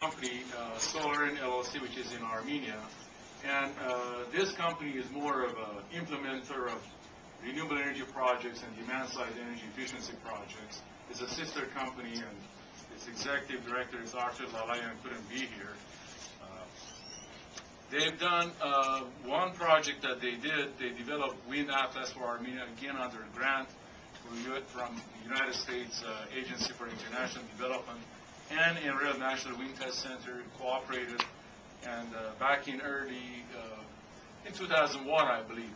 company, Solar LLC, which is in Armenia. And this company is more of an implementer of renewable energy projects and demand-side energy efficiency projects. It's a sister company, and its executive director is Arthur Lalayan, couldn't be here. They've done one project that they did. They developed Wind Atlas for Armenia, again under a grant from the United States Agency for International Development, and Enrail National Wind Test Center cooperated. And back in in 2001, I believe,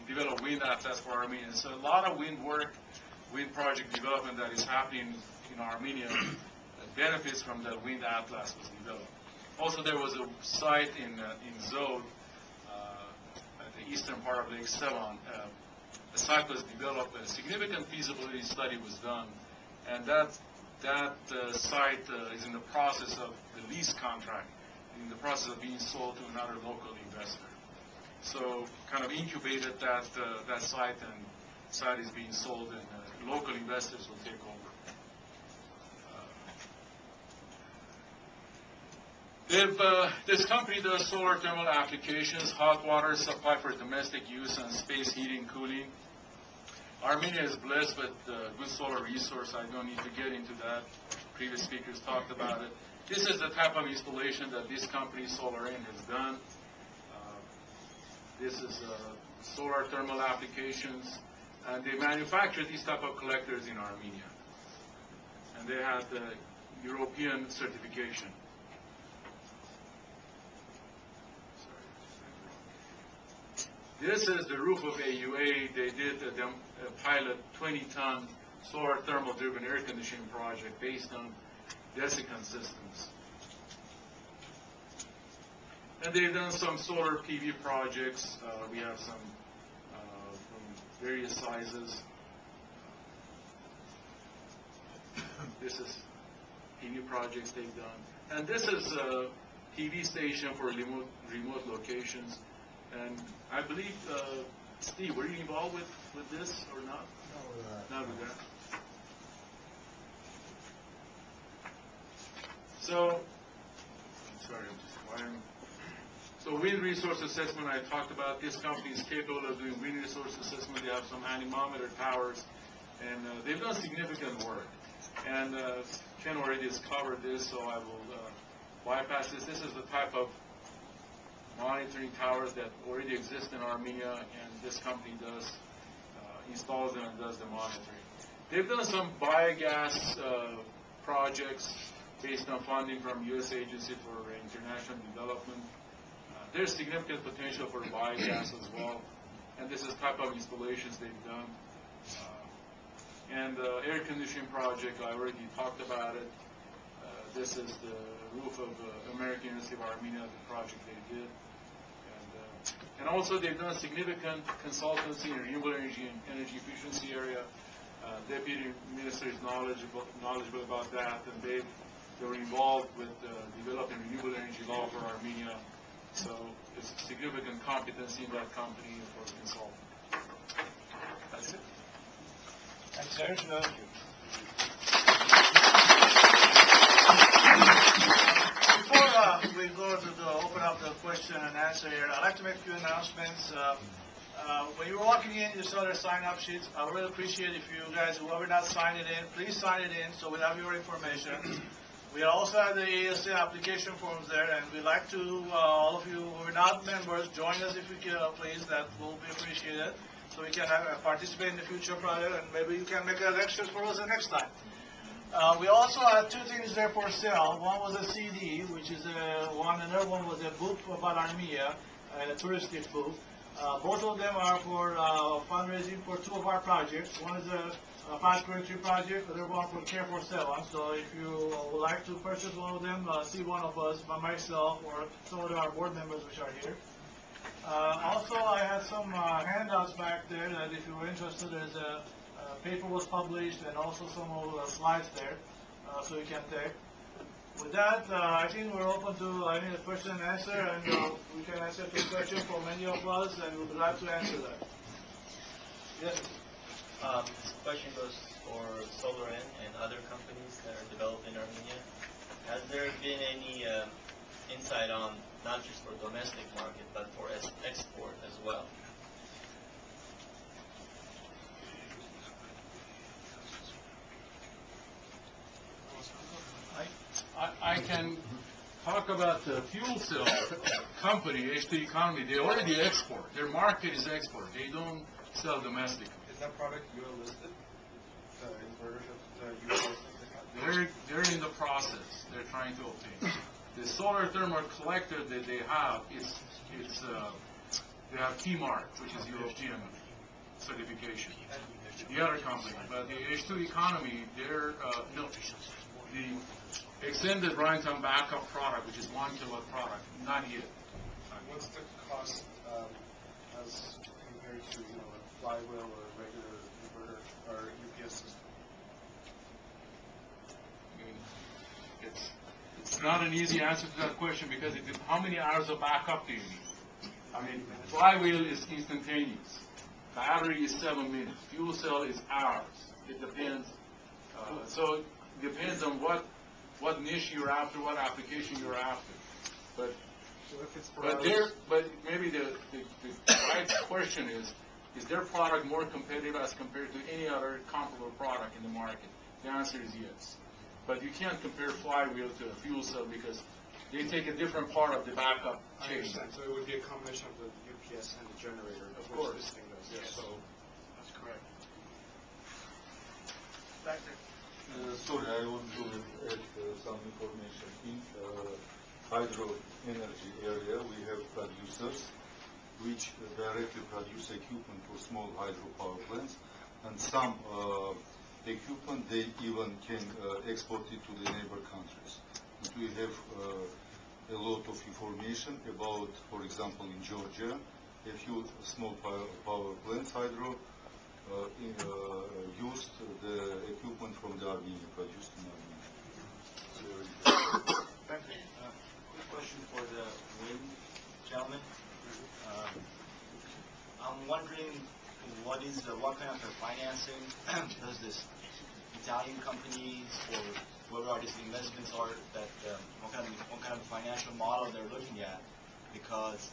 developed Wind Atlas for Armenia. So a lot of wind work, wind project development that is happening in Armenia benefits from the Wind Atlas was developed. Also, there was a site in Zod, at the eastern part of Lake Sevan. The site was developed, a significant feasibility study was done, and that site is in the process of the lease contract, in the process of being sold to another local investor. So, kind of incubated that site, and the site is being sold, and local investors will take over. This company does solar thermal applications, hot water supply for domestic use, and space heating, cooling. Armenia is blessed with good solar resource. I don't need to get into that. Previous speakers talked about it. This is the type of installation that this company, Solar has done. This is solar thermal applications, and they manufacture these type of collectors in Armenia. And they have the European certification. This is the roof of AUA. They did a pilot 20-ton solar thermal-driven air conditioning project based on desiccant systems. And they've done some solar PV projects. We have some from various sizes. This is PV projects they've done. And this is a PV station for remote locations. And I believe, Steve, were you involved with this or not? No, not with that. So, I'm sorry, I'm just wiring. So wind resource assessment, I talked about. This company is capable of doing wind resource assessment. They have some anemometer towers, and they've done significant work. And Ken already has covered this, so I will bypass this. This is the type of monitoring towers that already exist in Armenia, and this company does installs them and does the monitoring. They've done some biogas projects based on funding from U.S. Agency for International Development. There's significant potential for biogas as well, and this is the type of installations they've done. And the air conditioning project, I already talked about it. This is the roof of American University of Armenia, the project they did. And also they've done significant consultancy in renewable energy and energy efficiency area. Deputy Minister is knowledgeable about that, and they were involved with developing renewable energy law for Armenia. So there's significant competency in that company for consulting. That's it. Thanks, sir. Thank you. Before we go to open up the question and answer here, I'd like to make a few announcements. When you were walking in, you saw their sign-up sheets. I would really appreciate if you guys, whoever not signed it in, please sign it in so we have your information. We also have the ASA application forms there, and we'd like to, all of you who are not members, join us if you can, please. That will be appreciated. So we can participate in the future project, and maybe you can make extras for us the next time. We also had two things there for sale. One was a CD, which is one, and the other one was a book about Armenia, a touristic book. Both of them are for fundraising for two of our projects. One is a 523 project, the other one for Care for Sevan. So if you would like to purchase one of them, see one of us, by myself, or some of our board members which are here. Also, I had some handouts back there that if you were interested, there's a paper was published, and also some of the slides there, so you can take. With that, I think we're open to any question and answer, and we can answer two questions from many of us, and we'll be glad to answer that. Yes? This question goes for Solar and other companies that are developed in Armenia. Has there been any insight on not just for domestic market, but for export as well? I can talk about the fuel cell company, H2 Economy. They already export. Their market is export. They don't sell domestically. Is that product UL listed? The inverters of the UL listed? They're in the process. They're trying to obtain. The solar thermal collector that they have they have T-Mark, which is European certification. The other company, but the H2 Economy, they're the extended runtime backup product, which is 1 kilowatt product, not yet. What's the cost as compared to a flywheel or a regular inverter or UPS system? I mean, it's not an easy answer to that question because how many hours of backup do you need? I mean, flywheel is instantaneous. Battery is 7 minutes. Fuel cell is hours. It depends. So it depends on what niche you're after, what application you're after. But So if it's but maybe the right question is their product more competitive as compared to any other comparable product in the market? The answer is yes. But you can't compare flywheel to a fuel cell because they take a different part of the backup I chain. understand. So it would be a combination of the UPS and the generator. Of which course. This thing does. Yes. So That's correct. Back there. Sorry, I want to add some information. In hydro energy area, we have producers which directly produce equipment for small hydro power plants, and some equipment they even can export it to the neighbor countries. And we have a lot of information about, for example, in Georgia, a few small power plants, hydro, used the equipment from the Armenia, produced in Armenia. Thank you. Quick question for the wind gentleman. I'm wondering what kind of financing does this Italian companies or whoever these investments are that what kind of financial model they're looking at, because